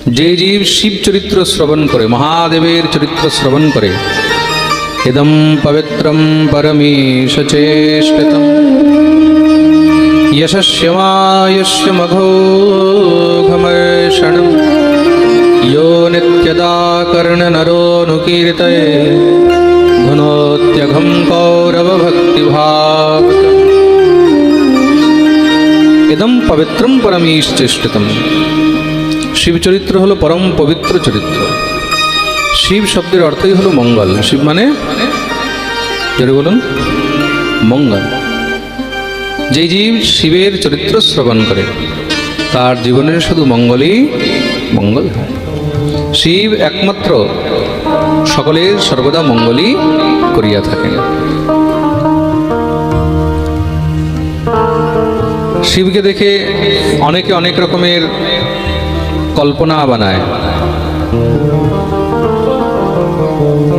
যে জীব শিব চরিত্র শ্রবণ করে, মহাদেবের চরিত্র শ্রবণ করে, ইদম পবিত্রম পরমেশ চেষ্টিতম यशस्यमायस्य मघोघमर्षणं यो नित्यदा कर्णनरोऽनुकीर्तये धुनोत्यघं कौरवभक्तिभावकम् इदं पवित्रं परमेश्चेष्टितम्। শিব চরিত্র হলো পরম পবিত্র চরিত্র। শিব শব্দের অর্থই হলো মঙ্গল। শিব মানে জোরে বলুন, মঙ্গল। যে জীব শিবের চরিত্র শ্রবণ করে তার জীবনের শুধু মঙ্গলই মঙ্গল হয়। শিব একমাত্র সকলের সর্বদা মঙ্গলই করিয়া থাকেন। শিবকে দেখে অনেকে অনেক রকমের কল্পনা বানায়।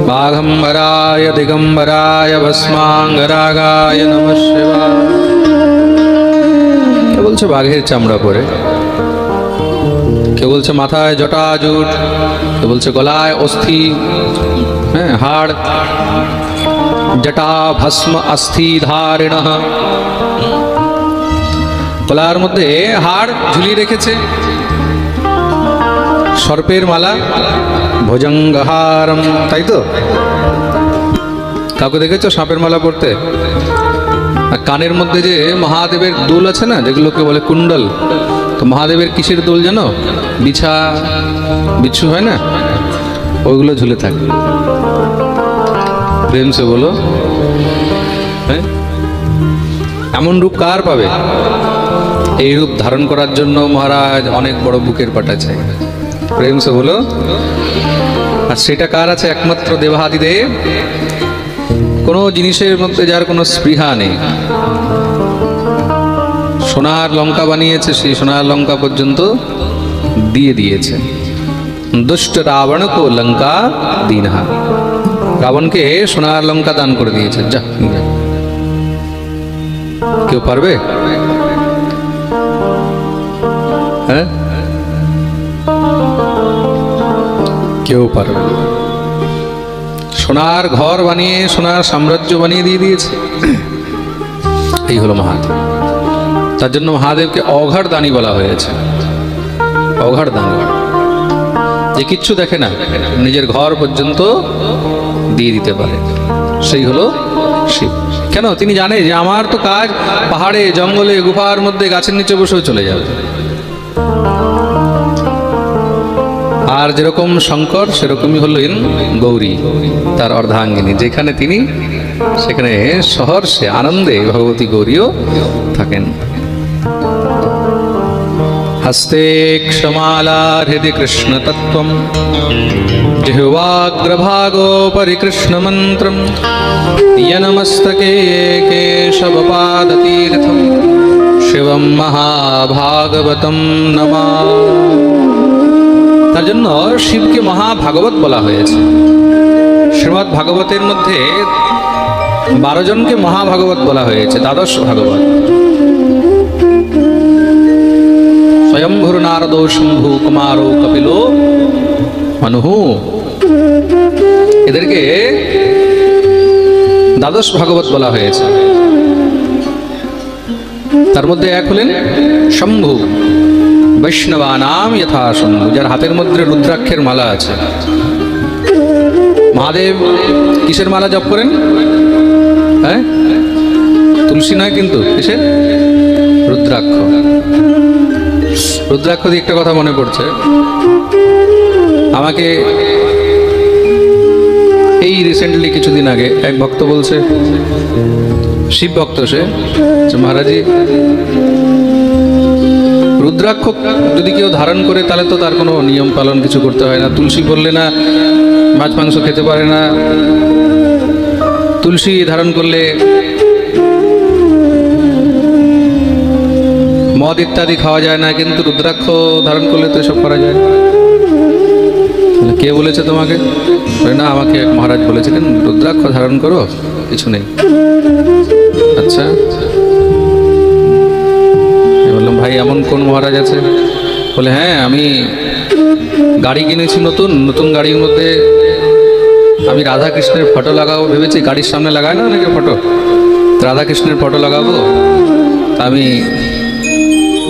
বাঘম্বরায় দিগম্বরায় ভস্মাঙ্গরাগায় নমঃ শিবায়। কেউ বলছে বাঘের চামড়া পরে, কেউ বলছে মাথায় জটাজুট, কেউ বলছে গলায় অস্থি, হাড়, জটা ভস্ম অস্থি ধারিণ, গলার মধ্যে হাড় ঝুলিয়ে রেখেছে, সর্পের মালা, ভুজঙ্গহারম, তাই তো? কাউকে দেখেছো সাপের মালা পরতে? আর কানের মধ্যে যে মহাদেবের দুল আছে না, যেগুলোকে বলে কুণ্ডল, তো মহাদেবের কিসের দুল জানো? বিচ্ছু হয় না, ওইগুলো ঝুলে থাকে। প্রেম সে বলো, হ্যাঁ? এমন রূপ কার পাবে? এই রূপ ধারণ করার জন্য মহারাজ অনেক বড় বুকের পাটা চাই। প্রেম সে বলো। আর সেটা কার আছে? একমাত্র দেবাদিদেব। কোনো জিনিসের মধ্যে যার কোনো স্পৃহা নেই। সোনার লঙ্কা বানিয়েছে, সেই সোনার লঙ্কা পর্যন্ত দিয়ে দিয়েছে। দুষ্ট রাবণ কো লঙ্কা দীনহা, রাবণকে সোনার লঙ্কা দান করে দিয়েছে। যা, কেউ পারবে? হ্যাঁ, কেউ পারবে না। সোনার ঘর বানিয়ে সোনার সাম্রাজ্য বানিয়ে দিয়ে দিয়েছে। এই হলো মহাদেব। তার জন্য মহাদেবকে অঘাড় দানী বলা হয়েছে। অঘাড় দানী, যে কিচ্ছু দেখে না, নিজের ঘর পর্যন্ত দিয়ে দিতে পারে, সেই হলো শিব। কেন? তিনি জানে যে আমার তো কাজ পাহাড়ে, জঙ্গলে, গুহার মধ্যে, গাছের নিচে বসেও চলে যাবে। আর যেরকম শঙ্কর, সেরকমই হলেন গৌরী, তার অর্ধাঙ্গিনী। যেখানে তিনি, সেখানে সহর্ষে আনন্দে ভগবতী গৌরীও থাকেন। হস্তে ক্ষমালা হৃদি কৃষ্ণ তত্ত্বম, জিহ্বাগ্রভাগোপরি কৃষ্ণ মন্ত্রম, ইয়নমস্তকে কেশবপাদতীর্থম, শিবম মহাভাগবতম নমাম্যহম। তার জন্য শিবকে মহাভাগবত বলা হয়েছে। শ্রীমদ্ ভাগবতের মধ্যে 12 জনকে মহাভাগবত বলা হয়েছে, দ্বাদশ ভাগবত। স্বয়ম্ভুর নারদো শম্ভু কুমারো কপিলো মনুহু, এদেরকে দ্বাদশ ভাগবত বলা হয়েছে। তার মধ্যে এক হলেন শম্ভু, বৈষ্ণবানাম যথা শম্ভু, যার হাতের মধ্যে রুদ্রাক্ষের মালা আছে। মহাদেব কিসের মালা জপ করেন? হ্যাঁ, তুলসী নয় কিন্তু, কিসের? রুদ্রাক্ষ। রুদ্রাক্ষ দিয়ে একটা কথা মনে পড়ছে। আমাকে এই রিসেন্টলি কিছুদিন আগে এক ভক্ত বলছে, শিব ভক্ত সে, মহারাজি রুদ্রাক্ষ যদি কেউ ধারণ করে তাহলে তো তার কোনো নিয়ম পালন কিছু করতে হয় না। তুলসী বললে না মাছ মাংস খেতে পারে না, তুলসী ধারণ করলে মদ ইত্যাদি খাওয়া যায় না, কিন্তু রুদ্রাক্ষ ধারণ করলে তো এসব করা যায়। কে বলেছে তোমাকে? না, আমাকে এক মহারাজ বলেছিলেন রুদ্রাক্ষ ধারণ করো, কিছু নেই। আচ্ছা, বললাম ভাই এমন কোন মহারাজ আছে? বলে হ্যাঁ, আমি গাড়ি কিনেছি নতুন নতুন গাড়ির মধ্যে আমি রাধা কৃষ্ণের ফটো লাগাবো ভেবেছি। গাড়ির সামনে লাগায় না অনেকে ফটো, রাধা কৃষ্ণের ফটো লাগাবো। আমি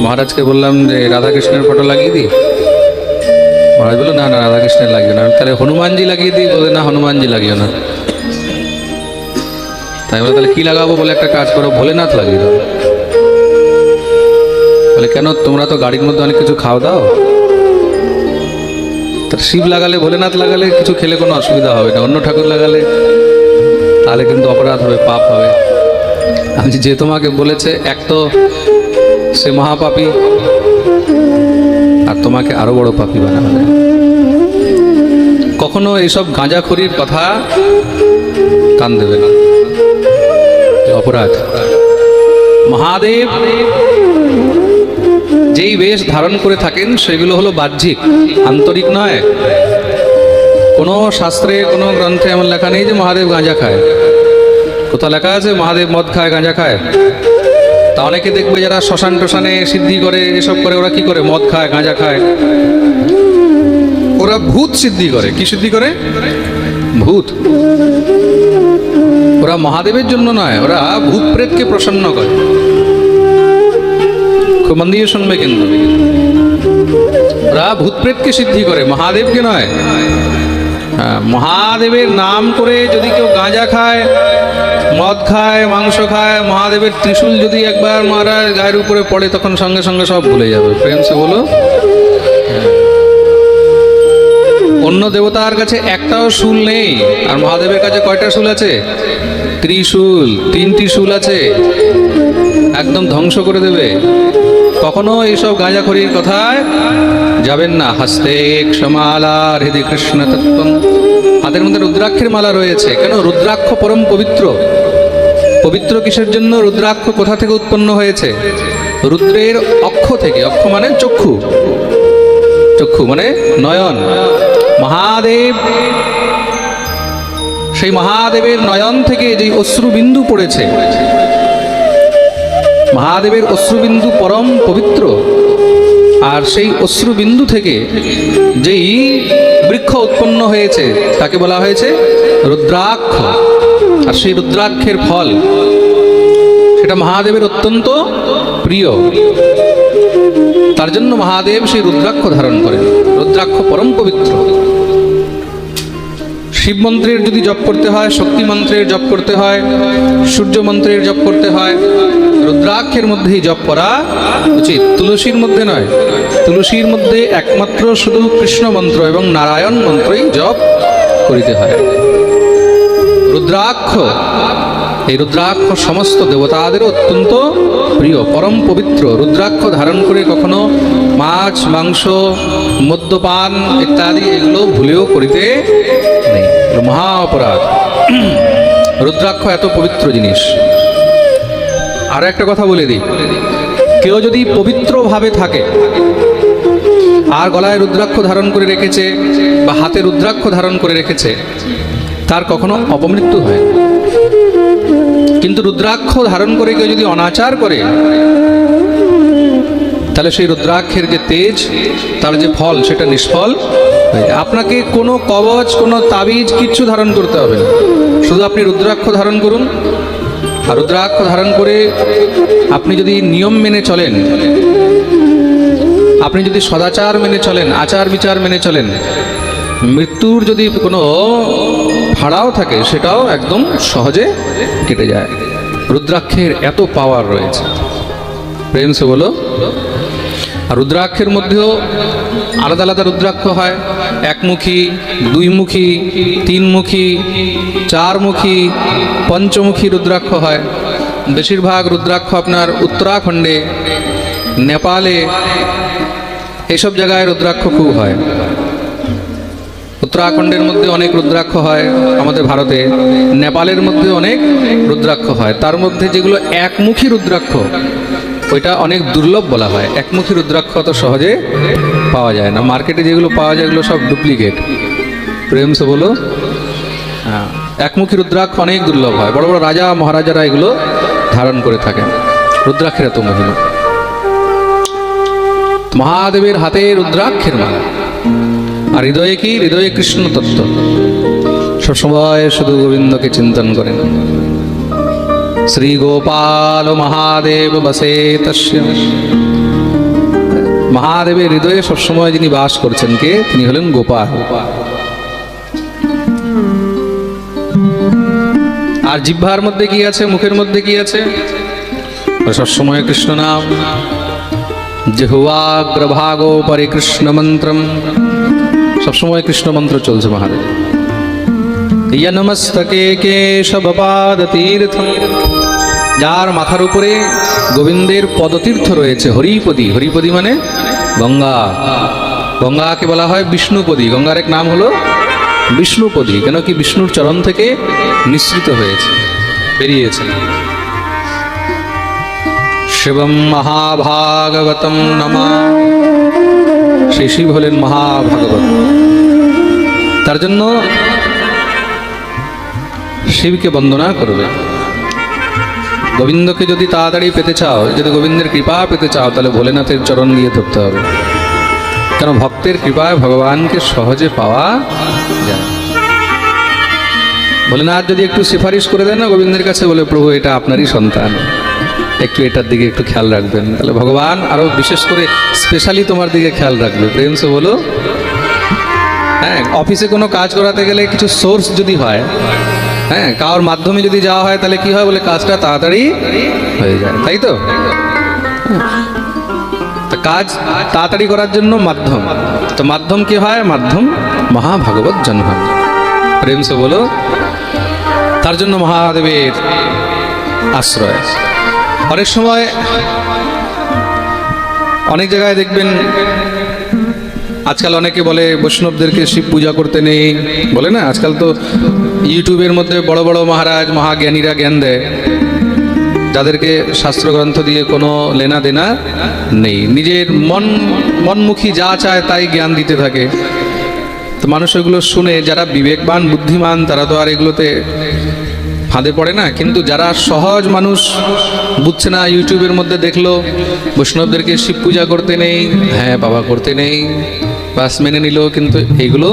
মহারাজকে বললাম যে রাধা কৃষ্ণের ফটো লাগিয়ে দিই। মহারাজ বললো না না, রাধা কৃষ্ণের লাগিও না। তাহলে হনুমানজি লাগিয়ে দিই। বলে না, হনুমানজি লাগিও না। তাই বলে তাহলে কি লাগাবো? বলে একটা কাজ করো, ভোলেনাথ লাগিয়ে দাও। বলে কেন? তোমরা তো গাড়ির মধ্যে অনেক কিছু খাও দাও। তার শিব লাগালে, ভোলেনাথ লাগালে কিছু খেলে কোনো অসুবিধা হবে না। অন্য ঠাকুর লাগালে তাহলে কিন্তু অপরাধ হবে, পাপ হবে। আমি যে তোমাকে বলেছে, এক তো সে মহাপাপী, আর তোমাকে আরো বড় পাপী বানাবে। কখনো এইসব গাঁজাখড়ির কথা কান দেবে না, অপরাধ। মহাদেব যেই বেশ ধারণ করে থাকেন সেগুলো হলো বাহ্যিক, আন্তরিক নয়। কোনো শাস্ত্রে, কোনো গ্রন্থে এমন লেখা নেই যে মহাদেব গাঁজা খায়। কোথাও লেখা আছে মহাদেব মদ খায়, গাঁজা খায়? তা অনেকে দেখবে যারা শ্মশান টশানে সিদ্ধি করে, এসব করে, ওরা কি করে? মদ খায়, গাঁজা খায়। ওরা ভূত সিদ্ধি করে। কি সিদ্ধি করে? ভূত। ওরা মহাদেবের জন্য নয়, ওরা ভূত প্রেতকে প্রসন্ন করে। খুব মন দিয়ে শুনবে কিন্তু, ওরা ভূত প্রেতকে সিদ্ধি করে, মহাদেবকে নয়। হ্যাঁ, মহাদেবের নাম করে যদি কেউ গাঁজা খায়, মদ খায়, মাংস খায়, মহাদেবের ত্রিশূল যদি একবার মহারাজ গায়ের উপরে পড়ে, তখন সঙ্গে সঙ্গে সব ভুলে যাবে। প্রেম সে বলো। অন্য দেবতার কাছে একটাও শুল নেই, আর মহাদেবের কাছে কয়টা শুল আছে? ত্রিশূল, 3টি শুল আছে। একদম ধ্বংস করে দেবে। কখনো এইসব গাঁজাখড়ির কথায় যাবেন না। হস্তে ক্ষমালা হৃদি কৃষ্ণ তত্ত্বম। হাতের মধ্যে রুদ্রাক্ষের মালা রয়েছে। কেন? রুদ্রাক্ষ পরম পবিত্র। পবিত্র কিসের জন্য? রুদ্রাক্ষ কোথা থেকে উৎপন্ন হয়েছে? রুদ্রের অক্ষ থেকে। অক্ষ মানে চক্ষু, চক্ষু মানে নয়ন। মহাদেব, সেই মহাদেবের নয়ন থেকে যে অশ্রুবিন্দু পড়েছে, মহাদেবের অশ্রুবিন্দু পরম পবিত্র। আর সেই অশ্রুবিন্দু থেকে যেই বৃক্ষ উৎপন্ন হয়েছে তাকে বলা হয়েছে রুদ্রাক্ষ। আর সেই রুদ্রাক্ষের ফল, সেটা মহাদেবের অত্যন্ত প্রিয়। তার জন্য মহাদেব সেই রুদ্রাক্ষ ধারণ করেন। রুদ্রাক্ষ পরম পবিত্র। শিব মন্ত্রের যদি জপ করতে হয়, শক্তি মন্ত্রের জপ করতে হয়, সূর্য মন্ত্রের জপ করতে হয়, রুদ্রাক্ষের মধ্যেই জপ করা উচিত, তুলসীর মধ্যে নয়। তুলসীর মধ্যে একমাত্র শুধু কৃষ্ণ মন্ত্র এবং নারায়ণ মন্ত্রই জপ করিতে হয়। রুদ্রাক্ষ, এই রুদ্রাক্ষ সমস্ত দেবতাদের অত্যন্ত প্রিয়, পরম পবিত্র। রুদ্রাক্ষ ধারণ করে কখনো মাছ, মাংস, মদ্যপান ইত্যাদি এগুলো ভুলেও করিতে নেই, মহা অপরাধ। রুদ্রাক্ষ এত পবিত্র জিনিস। আর একটা কথা বলে দিই, কেউ যদি পবিত্রভাবে থাকে আর গলায় রুদ্রাক্ষ ধারণ করে রেখেছে বা হাতে রুদ্রাক্ষ ধারণ করে রেখেছে, তার কখনো অপমৃত্যু হয়। কিন্তু রুদ্রাক্ষ ধারণ করে কেউ যদি অনাচার করে, তাহলে সেই রুদ্রাক্ষের যে তেজ, তার যে ফল, সেটা নিষ্ফল। আপনাকে কোনো কবচ, কোনো তাবিজ কিচ্ছু ধারণ করতে হবে না, শুধু আপনি রুদ্রাক্ষ ধারণ করুন। আর রুদ্রাক্ষ ধারণ করে আপনি যদি নিয়ম মেনে চলেন, আপনি যদি সদাচার মেনে চলেন, আচার বিচার মেনে চলেন, মৃত্যুর যদি কোনো ভাড়াও থাকে সেটাও একদম সহজে কেটে যায়। রুদ্রাক্ষের এত পাওয়ার রয়েছে, প্রেম সে বলো। আর রুদ্রাক্ষের মধ্যেও আলাদা আলাদা রুদ্রাক্ষ হয়। একমুখী, দুইমুখী, তিনমুখী, চারমুখী, পঞ্চমুখী রুদ্রাক্ষ হয়। বেশিরভাগ রুদ্রাক্ষ আপনার উত্তরাখণ্ডে, নেপালে, এইসব জায়গায় রুদ্রাক্ষ খুব হয়। উত্তরাখণ্ডের মধ্যে অনেক রুদ্রাক্ষ হয় আমাদের ভারতে, নেপালের মধ্যে অনেক রুদ্রাক্ষ হয়। তার মধ্যে যেগুলো একমুখী রুদ্রাক্ষ, ওইটা অনেক দুর্লভ বলা হয়। একমুখী রুদ্রাক্ষ অত সহজে পাওয়া যায় না। মার্কেটে যেগুলো পাওয়া যায় এগুলো সব ডুপ্লিকেট, প্রেম সে বলো। হ্যাঁ, একমুখী রুদ্রাক্ষ অনেক দুর্লভ হয়। বড় বড় রাজা মহারাজারা এগুলো ধারণ করে থাকেন। রুদ্রাক্ষের এত মহিমা। মহাদেবের হাতে রুদ্রাক্ষের মালা। আর হৃদয়ে কি? হৃদয়ে কৃষ্ণ তত্ত্ব, সবসময় শুধু গোবিন্দকে চিন্তন করেন। শ্রী গোপাল মহাদেব বসে তস্য, মহাদেবের হৃদয়ে সবসময় যিনি বাস করছেন কে? তিনি হলেন গোপাল। আর জিহ্বার মধ্যে কি আছে? মুখের মধ্যে কি আছে? সবসময় কৃষ্ণ নাম। জিহ্বাগ্রভাগো পরে কৃষ্ণ মন্ত্রম, সবসময় কৃষ্ণ মন্ত্র চলছে মহাদেব। নমস্তকে কেশবপাদ তীর্থম, যার মাথার উপরে গোবিন্দের পদতীর্থ রয়েছে, হরিপদী। হরিপদী মানে গঙ্গা। গঙ্গাকে বলা হয় বিষ্ণুপদী। গঙ্গার এক নাম হলো বিষ্ণুপদী, কেন কি বিষ্ণুর চরণ থেকে নিঃসৃত হয়েছে, বেরিয়েছে। শিবম মহাভাগবতম নমঃ, সেই শিব হলেন মহাভাগবত। তার জন্য শিবকে বন্দনা করবে। গোবিন্দকে যদি তাড়াতাড়ি পেতে চাও, যদি গোবিন্দের কৃপা পেতে চাও, তাহলে ভোলেনাথের চরণ গিয়ে ধরতে হবে। কেন? ভক্তের কৃপায় ভগবানকে সহজে পাওয়া যায়। ভোলেনাথ যদি একটু সিফারিশ করে দেন না গোবিন্দের কাছে, বলে প্রভু এটা আপনারই সন্তান, একটু এটার দিকে একটু খেয়াল রাখবেন, তাহলে ভগবান আরো বিশেষ করে স্পেশালি তোমার দিকে খেয়াল রাখবে। প্রেম সে বলো। হ্যাঁ, অফিসে কোনো কাজ করাতে গেলে কিছু সোর্স যদি হয়, হ্যাঁ, কারোর মাধ্যমে যদি যাওয়া হয়, তাহলে কি হয়? বলে কাজটা তাড়াতাড়ি হয়ে যায়, তাই তো? কাজ তাড়াতাড়ি করার জন্য মাধ্যম, তো মাধ্যম কি হয়? মাধ্যম মহাভাগবত জন্ম। প্রেম সে বলো। তার জন্য মহাদেবের আশ্রয়। অনেক সময় অনেক জায়গায় দেখবেন আজকাল অনেকে বলে বৈষ্ণবদেরকে শিব পূজা করতে নেই, বলে না? আজকাল তো ইউটিউবের মধ্যে বড় বড় মহারাজ মহাজ্ঞানীরা জ্ঞান দেয়, যাদেরকে শাস্ত্রগ্রন্থ দিয়ে কোনো লেনা দেনা নেই, নিজের মনমুখী যা চায় তাই জ্ঞান দিতে থাকে। তো মানুষ এগুলো শুনে, যারা বিবেকবান বুদ্ধিমান তারা তো আর এগুলোতে ফাঁদে পড়ে না। কিন্তু যারা সহজ মানুষ, বুঝছে না, ইউটিউবের মধ্যে দেখলো বৈষ্ণবদেরকে শিব পূজা করতে নেই, হ্যাঁ বাবা করতে নেই, বাস মেনে নিল, কিন্তু এইগুলো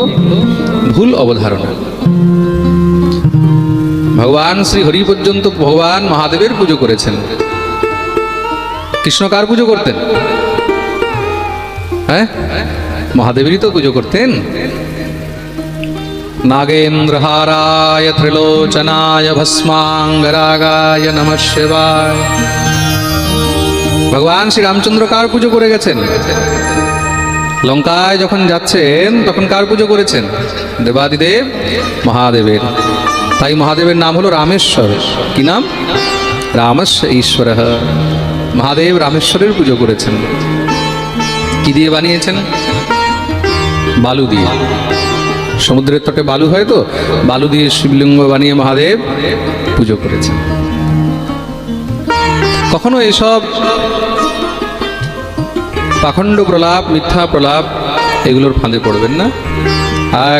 ভুল অবধারণা। ভগবান শ্রী হরি পর্যন্ত ভগবান মহাদেবের পুজো করেছেন। কৃষ্ণ কার পুজো করতেন? হ্যাঁ, মহাদেবেরই তো পুজো করতেন। নাগেন্দ্রহারায় ত্রিলোচনায় ভস্মাঙ্গরাগায় নমঃ শিবায়। ভগবান শ্রী রামচন্দ্র কার পুজো করে গেছেন? লঙ্কায় যখন যাচ্ছেন তখন কার পুজো করেছেন? দেবাদিদেব মহাদেবের। তাই মহাদেবের নাম হলো রামেশ্বর। কি নাম? রামস্য ঈশ্বর। মহাদেব রামেশ্বরের পুজো করেছেন। কি দিয়ে বানিয়েছেন? বালু দিয়ে। সমুদ্রের তটে বালু হয়, তো বালু দিয়ে শিবলিঙ্গ বানিয়ে মহাদেব পুজো করেছেন। কখনো এসব পাখণ্ড প্রলাপ, মিথ্যা প্রলাপ, এগুলোর ফাঁদে পড়বেন না।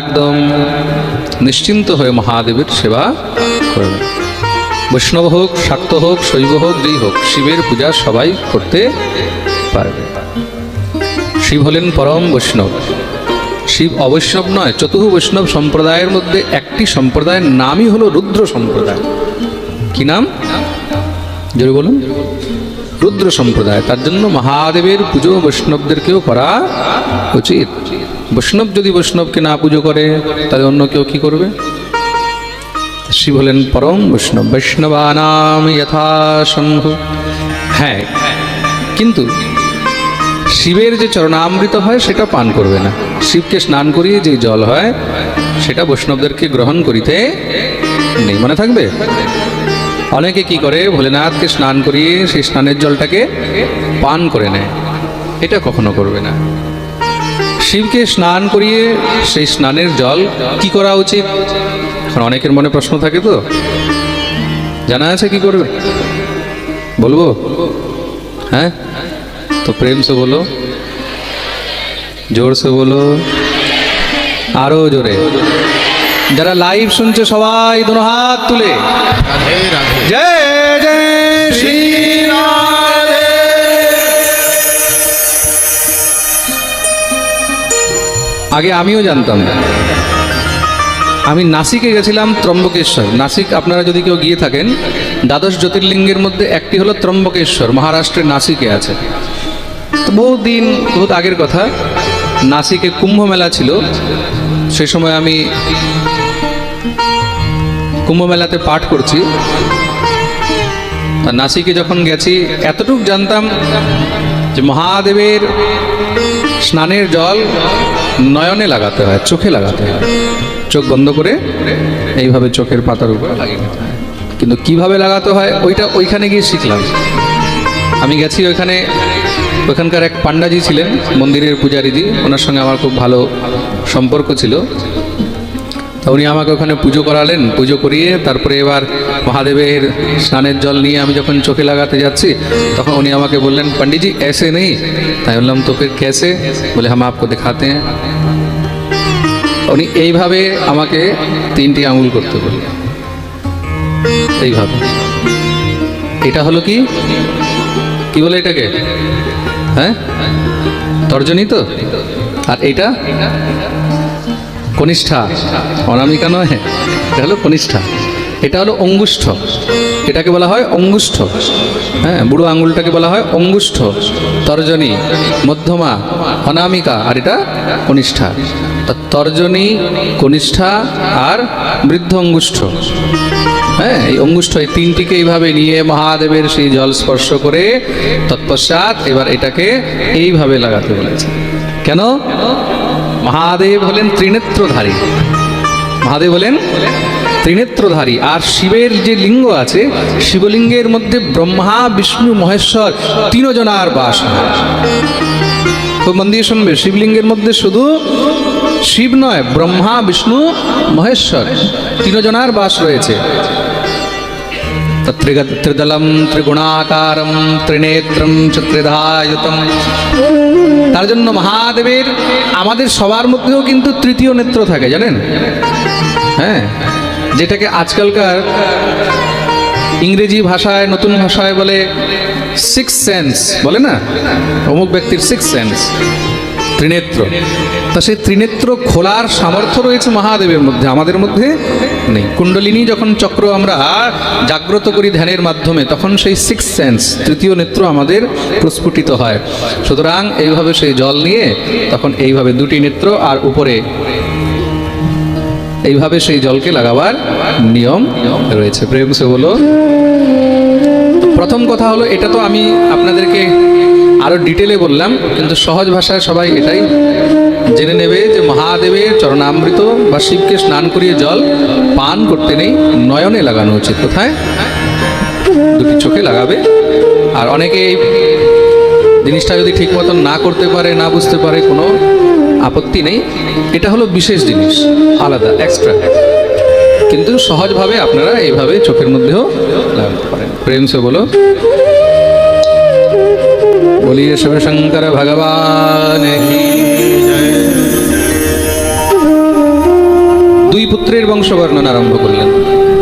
একদম নিশ্চিন্ত হয়ে মহাদেবের সেবা করবেন। বৈষ্ণব হোক, শাক্ত হোক, শৈব হোক, যেই হোক, শিবের পূজা সবাই করতে পারবে। শিব হলেন পরম বৈষ্ণব। শিব অবৈষ্ণব নয়, চতুর্থ বৈষ্ণব সম্প্রদায়ের মধ্যে একটি সম্প্রদায়ের নামই হলো রুদ্র সম্প্রদায়। কি নাম? জোরে বলুন। রুদ্র সম্প্রদায়। তার জন্য মহাদেবের পুজো বৈষ্ণবদেরকেও করা উচিত। বৈষ্ণব যদি বৈষ্ণবকে না পুজো করে, তাহলে অন্য কেউ কি করবে? শিব হলেন পরম বৈষ্ণব। বৈষ্ণবানাম যথা শম্ভু। হ্যাঁ, কিন্তু শিবের যে চরণামৃত হয় সেটা পান করবে না। শিবকে স্নান করিয়ে যে জল হয় সেটা বৈষ্ণবদেরকে গ্রহণ করিতে নেই। মনে থাকবে? অনেকে কি করে, ভোলেনাথকে স্নান করিয়ে সেই স্নানের জলটাকে পান করে নেয়। এটা কখনো করবে না। শিবকে স্নান করিয়ে সেই স্নানের জল কি করা উচিত? এখন অনেকের মনে প্রশ্ন থাকে, তো জানা আছে কি করবে? বলবো? হ্যাঁ, তো প্রেম সে বলো, জোর সে বলো, আরো জোরে। যারা লাইভ শুনছে সবাই দোনো হাত তুলে জয় জয় শ্রী রাধে। আগে আমিও জানতাম না। আমি নাসিকে গেছিলাম, ত্রম্বকেশ্বর। নাসিক আপনারা যদি কেউ গিয়ে থাকেন, দ্বাদশ জ্যোতির্লিঙ্গের মধ্যে একটি হলো ত্রম্বকেশ্বর, মহারাষ্ট্রের নাসিকে আছে। তো বহুত আগের কথা, নাসিকে কুম্ভ মেলা ছিল। সেই সময় আমি কুম্ভ মেলাতে পাঠ করছি। নাসিকে যখন গেছি, এতটুকু জানতাম যে মহাদেবের স্নানের জল নয়নে লাগাতে হয়, চোখে লাগাতে হয়। চোখ বন্ধ করে এইভাবে চোখের পাতার উপরে লাগিয়ে নিতে হয়। কিন্তু কিভাবে লাগাতে হয় ওইখানে গিয়ে শিখলাম। আমি গেছি ওইখানকার এক পান্ডাজি ছিলেন, মন্দিরের পূজারীজি, ওনার সঙ্গে আমার খুব ভালো সম্পর্ক ছিল। তা উনি আমাকে ওখানে পুজো করালেন। পুজো করিয়ে তারপরে এবার মহাদেবের স্নানের জল নিয়ে আমি যখন চোখে লাগাতে যাচ্ছি, তখন উনি আমাকে বললেন, पंडित जी ऐसे नहीं। তাই বললাম, তো ফির कैसे? বলে हम आपको दिखाते हैं। উনি এইভাবে আমাকে 3টি আঙুল করতে বললেন, এইভাবে। এটা হলো কি বলে এটাকে? হ্যাঁ, তর্জনী তো। আর এটা কনিষ্ঠা, অনামিকা নয়, এটা হলো কনিষ্ঠা। এটা হলো অঙ্গুষ্ঠ, এটাকে বলা হয় অঙ্গুষ্ঠ। হ্যাঁ, বুড়ো আঙ্গুলটাকে বলা হয় অঙ্গুষ্ঠ, তর্জনী, মধ্যমা, অনামিকা, আর এটা কনিষ্ঠা। তা তর্জনী, কনিষ্ঠা আর বৃদ্ধ অঙ্গুষ্ঠ। হ্যাঁ, এই অঙ্গুষ্ঠ, এই 3টিকে এইভাবে নিয়ে মহাদেবের সেই জল স্পর্শ করে তৎপশ্চাৎ এবার এটাকে এইভাবে লাগাতে বলেছে। কেন? মহাদেব হলেন ত্রিনেত্রধারী। মহাদেব হলেন ত্রিনেত্রধারী। আর শিবের যে লিঙ্গ আছে, শিবলিঙ্গের মধ্যে ব্রহ্মা, বিষ্ণু, মহেশ্বর 3 জনার বাস। খুব মন দিয়ে শুনবে, শিবলিঙ্গের মধ্যে শুধু শিব নয়, ব্রহ্মা, বিষ্ণু, মহেশ্বর 3 জনার বাস রয়েছে। ত্রিদলম ত্রিগুণাকারম ত্রিনেত্রম চ ত্রিধায়ুতম। তার জন্য মহাদেবের আমাদের সবার মধ্যেও কিন্তু 3য় নেত্র থাকে, জানেন? হ্যাঁ, যেটাকে আজকালকার ইংরেজি ভাষায়, নতুন ভাষায় বলে 6 সেন্স, বলে না? অমুক ব্যক্তির 6 সেন্স, ত্রিনেত্র। তা সেই ত্রিনেত্র খোলার সামর্থ্য রয়েছে মহাদেবের মধ্যে, আমাদের মধ্যে নেই। কুণ্ডলিনী যখন চক্র আমরা জাগ্রত করি ধ্যানের মাধ্যমে, তখন সেই 6 সেন্স, 3য় নেত্র আমাদের প্রস্ফুটিত হয়। সুতরাং এইভাবে সেই জল নিয়ে তখন এইভাবে 2টি নেত্র আর উপরে এইভাবে সেই জলকে লাগাবার নিয়ম রয়েছে। প্রেম সে বলো। প্রথম কথা হলো, এটা তো আমি আপনাদেরকে আরো ডিটেলে বললাম, কিন্তু সহজ ভাষায় সবাই এটাই জেনে নেবে যে মহাদেবের চরণামৃত বা শিবকে স্নান করিয়ে জল পান করতে নেই, নয়নে লাগানো উচিত। কোথায়? 2টি চোখে লাগাবে। আর অনেকে এই জিনিসটা যদি ঠিক মতন না করতে পারে, না বুঝতে পারে, কোনো আপত্তি নেই। এটা হলো বিশেষ জিনিস, আলাদা, এক্সট্রা। কিন্তু সহজভাবে আপনারা এইভাবে চোখের মধ্যেও লাগাতে পারেন। প্রেম সে বলো। বলিয়ে শিব শঙ্কর ভগবান কি জয়। 2 পুত্রের বংশ বর্ণনা আরম্ভ করলেন।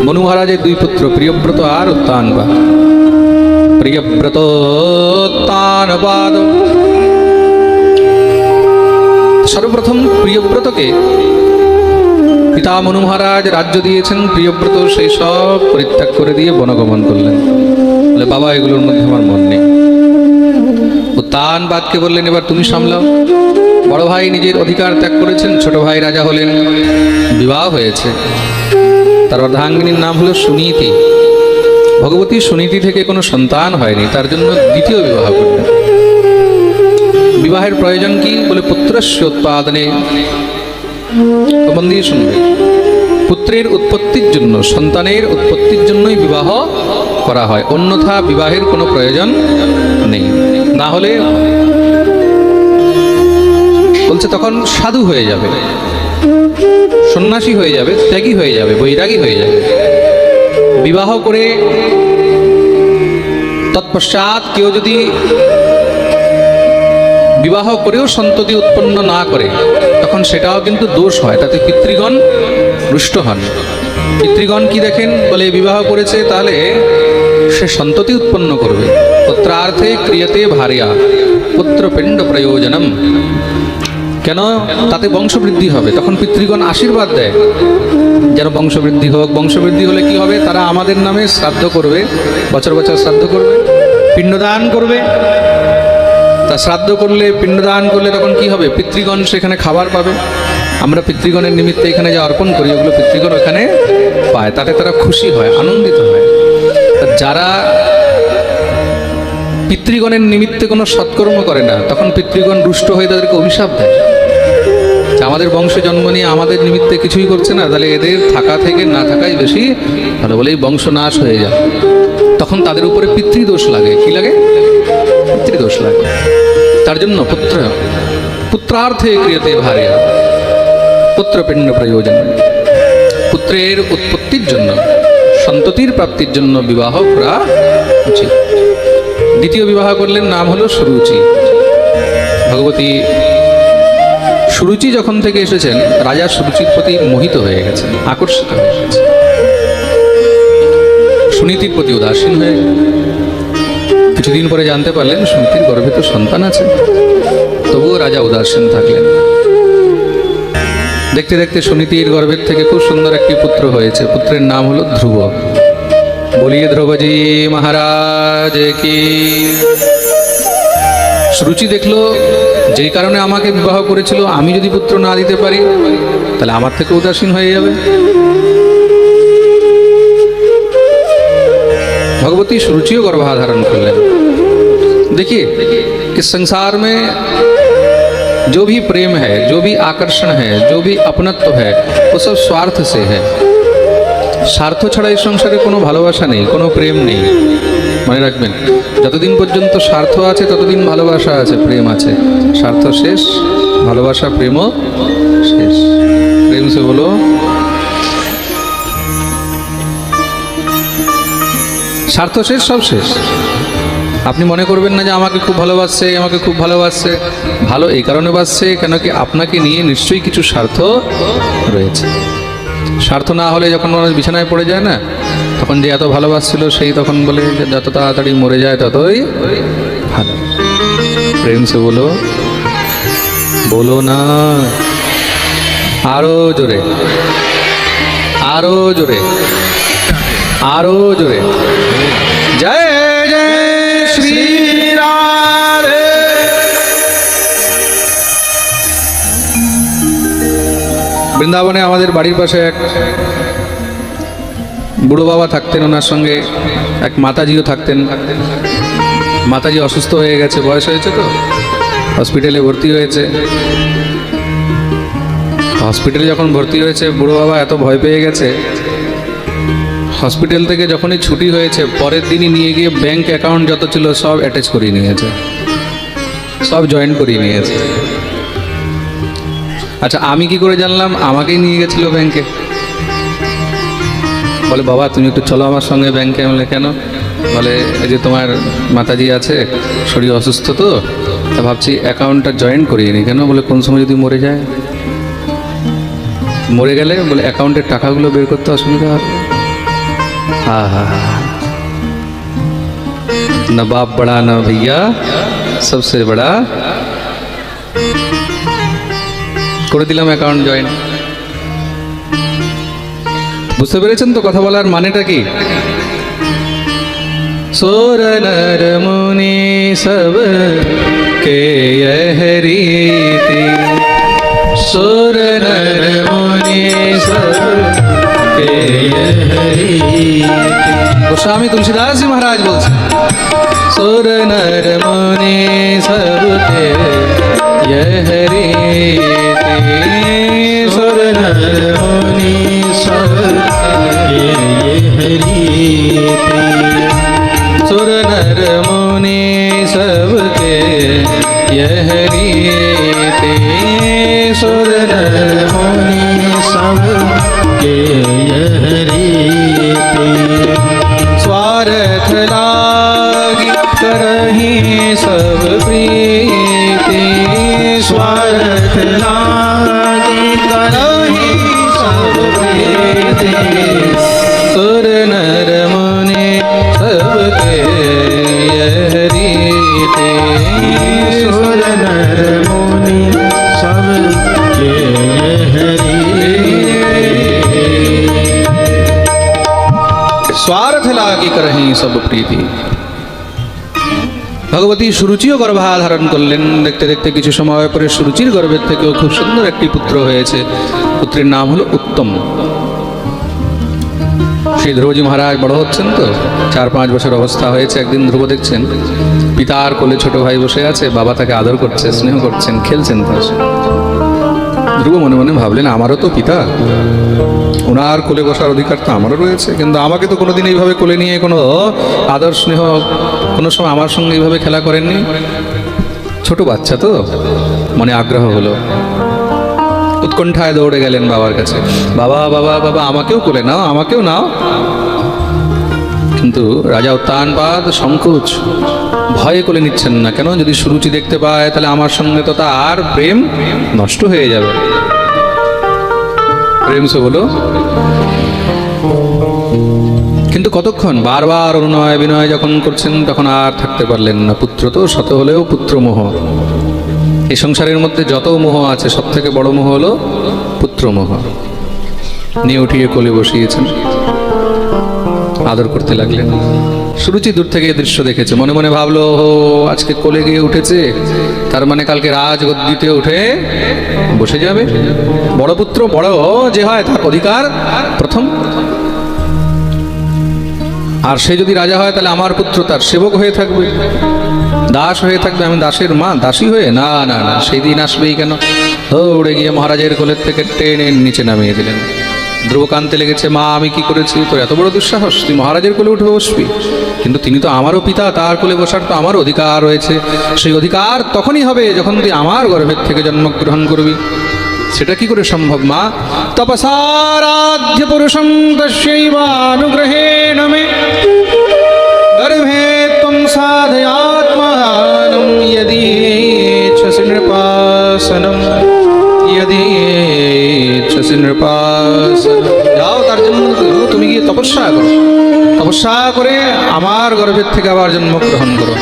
মনু মহারাজের 2 পুত্র, প্রিয়ব্রত আর উত্তানপাদ। প্রিয়ব্রত, উত্তানপাদ। সর্বপ্রথম প্রিয়ব্রতকে পিতা মনু মহারাজ রাজ্য দিয়েছেন। প্রিয়ব্রত সেই সব পরিত্যাগ করে দিয়ে বনগমন করলেন। বলে, বাবা, এগুলোর মধ্যে আমার মন নেই। উত্তানপাদকে বললেন, এবার তুমি সামলাও। বড় ভাই নিজের অধিকার ত্যাগ করেছেন, ছোট ভাই রাজা হলেন, বিবাহ হয়েছে। তার অর্ধাঙ্গিনীর নাম হলো সুনীতি। ভগবতী সুনীতি থেকে কোনো সন্তান হয়নি, তার জন্য 2য় বিবাহ করলেন। বিবাহের প্রয়োজন কি? বলে, পুত্রস্য উৎপাদনে। মন দিয়ে শুনবে, পুত্রের উৎপত্তির জন্য, সন্তানের উৎপত্তির জন্যই বিবাহ করা হয়, অন্যথা বিবাহের কোনো প্রয়োজন নেই। না হলে বলছে তখন সাধু হয়ে যাবে, সন্ন্যাসী হয়ে যাবে, ত্যাগী হয়ে যাবে, বৈরাগী হয়ে যাবে। বিবাহ করে তৎপশ্চাৎ কেউ যদি বিবাহ করেও সন্ততি উৎপন্ন না করে, তখন সেটাও কিন্তু দোষ হয়, তাতে পিতৃগণ রুষ্ট হন। পিতৃগণ কি দেখেন? বলে, বিবাহ করেছে, তাহলে সে সন্ততি উৎপন্ন করবে। পুত্রার্থে ক্রিয়তে ভার্যা পুত্রপিণ্ড প্রয়োজনম। কেন? তাতে বংশবৃদ্ধি হবে। তখন পিতৃগণ আশীর্বাদ দেয় যেন বংশবৃদ্ধি হোক। বংশবৃদ্ধি হলে কি হবে? তারা আমাদের নামে শ্রাদ্ধ করবে, বছর বছর শ্রাদ্ধ করবে, পিণ্ডদান করবে। তা শ্রাদ্ধ করলে, পিণ্ডদান করলে তখন কি হবে? পিতৃগণ সেখানে খাবার পাবে। আমরা পিতৃগণের নিমিত্তে এখানে যে অর্পণ করি, ওগুলো পিতৃগণ ওখানে পায়। তাতে তারা খুশি হয়, আনন্দিত হয়। যারা পিতৃগণের নিমিত্তে কোনো সৎকর্ম করে না, তখন পিতৃগণ রুষ্ট হয়ে তাদেরকে অভিশাপ দেয়। আমাদের বংশে জন্ম নিয়ে আমাদের নিমিত্তে কিছুই করছে না, তাহলে এদের থাকা থেকে না থাকাই বেশি ভালো, বলেই বংশ নাশ হয়ে যায়। তখন তাদের উপরে পিতৃদোষ লাগে। কি লাগে? পিতৃদোষ লাগে। তার জন্য পুত্রার্থে ক্রিয়তে ভার্য, পুত্রপিণ্ড প্রয়োজন। পুত্রের উৎপত্তির জন্য, সন্ততির প্রাপ্তির জন্য বিবাহ করা উচিত। দ্বিতীয় বিবাহ করলেন, নাম হলো সুরুচি। ভগবতী সুরুচি যখন থেকে এসেছেন, রাজা সুরুচির প্রতি মোহিত হয়ে গেছেন, আকর্ষিত হয়ে গেছেন, সুনীতির প্রতি উদাসীন হয়ে গেলেন। কিছুদিন পরে জানতে পারলেন সুনীতির গর্ভে তো সন্তান আছে, তবুও রাজা উদাসীন থাকলেন। দেখতে দেখতে সুনীতির গর্ভের থেকে খুব সুন্দর একটি পুত্র হয়েছে। পুত্রের নাম হলো ধ্রুব। বলিয়ে ধ্রুবজি মহারাজ কি। সুরুচি দেখলো, যেই কারণে আমাকে বিবাহ করেছিল, আমি যদি পুত্র না দিতে পারি তাহলে আমার থেকে উদাসীন হয়ে যাবে। भगवती सुरुचियों गर्भाधारण कर लें। देखिए इस संसार में जो भी प्रेम है, जो भी आकर्षण है, जो भी अपनत्व है, वो सब स्वार्थ से है। স্বার্থ ছাড়া এই সংসারে কোনো ভালোবাসা নেই, কোনো প্রেম নেই। মনে রাখবেন, যতদিন পর্যন্ত স্বার্থ আছে ততদিন ভালোবাসা আছে, প্রেম আছে। স্বার্থ শেষ, ভালোবাসা প্রেমও শেষ। প্রেম সে বলো। স্বার্থ শেষ, সব শেষ। আপনি মনে করবেন না যে আমাকে খুব ভালোবাসছে, আমাকে খুব ভালোবাসছে। ভালো এই কারণে বাসছে কেন কি আপনাকে নিয়ে নিশ্চয়ই কিছু স্বার্থ রয়েছে। স্বার্থ না হলে যখন মানুষ বিছানায় পড়ে যায় না, তখন যে এত ভালোবাসছিল সেই তখন বলে যে যত তাড়াতাড়ি মরে যায় ততই ভালো। প্রেম সে বলো, বলো না আরো জোরে, আরো জোরে, আরো জোরে। জয় জয় শ্রী রাধে। বৃন্দাবনে আমাদের বাড়ির পাশে এক বুড়ো বাবা থাকতেন, ওনার সঙ্গে এক মাতাজিও থাকতেন। মাতাজি অসুস্থ হয়ে গেছে, বয়স হয়েছে তো, হসপিটালে ভর্তি হয়েছে। হসপিটালে যখন ভর্তি হয়েছে, বুড়ো বাবা এত ভয় পেয়ে গেছে, হসপিটাল থেকে যখনই ছুটি হয়েছে পরের দিনই নিয়ে গিয়ে ব্যাংক অ্যাকাউন্ট যত ছিল সব অ্যাটাচ করিয়ে নিয়েছে, সব জয়েন করিয়ে নিয়েছে। আচ্ছা আমি কি করে জানলাম? আমাকেই নিয়ে গেছিল ব্যাংকে। বলে বাবা তুমি একটু চলো আমার সঙ্গে ব্যাংকে। বলে কেন? বলে এই যে তোমার মাতাজি আছে, শরীর অসুস্থ তো, তা ভাবছি অ্যাকাউন্টটা জয়েন করিয়ে নি। কেন? বলে কোন সময় যদি মরে যায়, মরে গেলে বলে অ্যাকাউন্টের টাকাগুলো বের করতে অসুবিধা হবে। হা হা হা, না বাপ বড়া না ভैया सबसे बड़ा। করে দিলাম অ্যাকাউন্ট জয়েন। বুঝতে পেরেছেন তো কথা বলার মানেটা কি? सोर नर मुनि सब के यह रीति, सोर नर मुनि सब के यह रीति। गोस्वामी तुलसीदास जी महाराज बोलते, सोर नर मुनि सब के यह रीति, सोर नर मुनि सब के यह रीति, सुर नर मुनि सबके यह रीति, सुर नर मुनि सबके यह रीति। स्वार्थ लागी करहि सब प्रीति, स्वार्थ लागी करहि सब प्रीति, सुर नर मुनि सबके यह रीति, सुर नर मुनि सबके সব প্রীতি। ভগবতী সুরুচিও গর্ভাধারণ করলেন। দেখতে দেখতে কিছু সময় পরে সুরুচির গর্ভের থেকেও খুব সুন্দর একটি পুত্র হয়েছে। পুত্রের নাম হলো উত্তম। সেই ধ্রুবজি মহারাজ বড় হচ্ছেন তো, 4-5 বছর অবস্থা হয়েছে। একদিন ধ্রুব দেখছেন পিতার কোলে ছোট ভাই বসে আছে, বাবা তাকে আদর করছে, স্নেহ করছেন, খেলছেন তার সাথে। ধ্রুব মনে মনে ভাবলেন আমারও তো পিতা, ওনার কোলে বসার অধিকার তো আমারও রয়েছে, কিন্তু আমাকে তো কোনোদিন এইভাবে কোলে নিয়ে কোনো আদর স্নেহ কোনো সময় আমার সঙ্গে এইভাবে খেলা করেননি। ছোট বাচ্চা তো, মনে আগ্রহ হলো, উৎকণ্ঠায় দৌড়ে গেলেন বাবার কাছে, বাবা বাবা বাবা আমাকেও কোলে নাও, আমাকেও নাও। কিন্তু রাজা উত্তানপাদ সংকোচ, ভয়ে কোলে নিচ্ছেন না। কেন? যদি সুরুচি দেখতে পায় তাহলে আমার সঙ্গে তো তার প্রেম নষ্ট হয়ে যাবে। প্রেম সে বলো। কিন্তু কতক্ষণ বারবার অনুনয় বিনয় যখন করছেন তখন আর থাকতে পারলেন না। পুত্র তো শত হলেও পুত্রমোহ। এই সংসারের মধ্যে যত মোহ আছে সব থেকে বড় মোহ হলো পুত্রমোহ। নিয়ে উঠিয়ে কোলে বসিয়েছেন, আদর করতে লাগলেন। সুরুচি দূর থেকে এই দৃশ্য দেখেছে, মনে মনে ভাবলো আজকে কোলে গিয়ে উঠেছে, তার মানে কালকে রাজগদ্দিতে উঠে বসে যাবে। বড় পুত্র বড় যে হয় তার অধিকার প্রথম। আর সে যদি রাজা হয় তাহলে আমার পুত্র তার সেবক হয়ে থাকবে, দাস হয়ে থাকবে, আমি দাসের মা, দাসী হয়ে না না না, সেই দিন আসবেই কেন। দৌড়ে গিয়ে মহারাজের কোলের থেকে টেনে নিচে নামিয়ে দিলেন। ধ্রুব কাঁদতে লেগেছে, মা আমি কি করেছি, তোর এত বড় দুঃসাহস, তুই মহারাজের কোলে উঠে বসবি? কিন্তু তিনি তো আমারও পিতা, তার কোলে বসার তো আমার অধিকার রয়েছে। সেই অধিকার তখনই হবে যখন তুই আমার গর্ভের থেকে জন্মগ্রহণ করবি। সেটা কি করে সম্ভব মা? তপসারাধ্য পুরুষং তস্যৈবানুগ্রহেণ মে গর্ভে ত্বং সাধয়াত্মানম যদিচ্ছসি নৃপাসনম যদিচ্ছসি নৃপাসনম। যাও, তার জন্য তুমি গিয়ে তপস্যা করো, তপস্যা করে আমার গর্ভের থেকে আবার জন্মগ্রহণ করো।